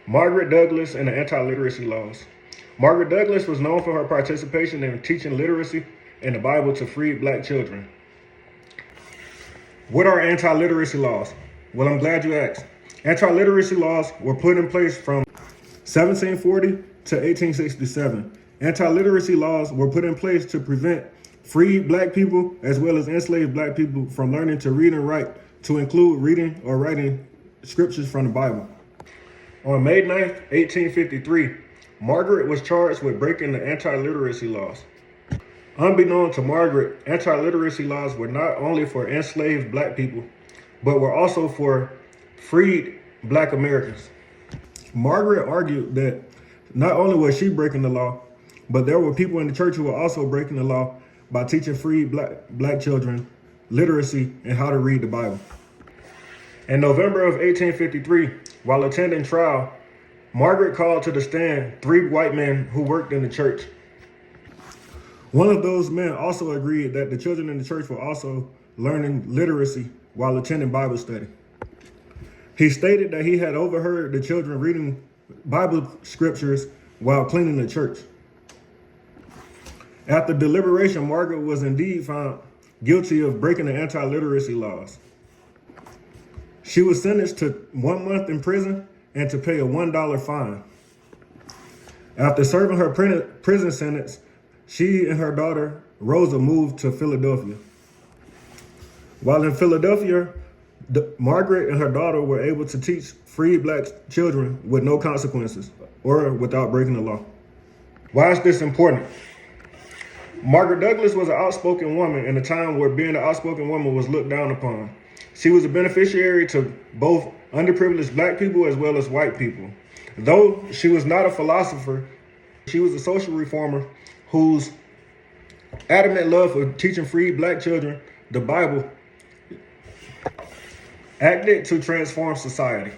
Margaret Douglas and the Anti-Literacy Laws. Margaret Douglas was known for her participation in teaching literacy and the Bible to freed Black children. What are anti-literacy laws? Well, I'm glad you asked. Anti-literacy laws were put in place from 1740 to 1867. Anti-literacy laws were put in place to prevent freed Black people as well as enslaved Black people from learning to read and write, to include reading or writing scriptures from the Bible. On May 9th, 1853, Margaret was charged with breaking the anti-literacy laws. Unbeknown to Margaret, anti-literacy laws were not only for enslaved Black people, but were also for freed Black Americans. Margaret argued that not only was she breaking the law, but there were people in the church who were also breaking the law by teaching freed black children literacy and how to read the Bible. In November of 1853, while attending trial, Margaret called to the stand 3 white men who worked in the church. One of those men also agreed that the children in the church were also learning literacy while attending Bible study. He stated that he had overheard the children reading Bible scriptures while cleaning the church. After deliberation, Margaret was indeed found guilty of breaking the anti-literacy laws. She was sentenced to 1 month in prison and to pay a $1 fine. After serving her prison sentence, she and her daughter, Rosa, moved to Philadelphia. While in Philadelphia, Margaret and her daughter were able to teach freed Black children with no consequences or without breaking the law. Why is this important? Margaret Douglas was an outspoken woman in a time where being an outspoken woman was looked down upon. She was a beneficiary to both underprivileged Black people as well as white people. Though she was not a philosopher, she was a social reformer whose adamant love for teaching freed Black children the Bible acted to transform society.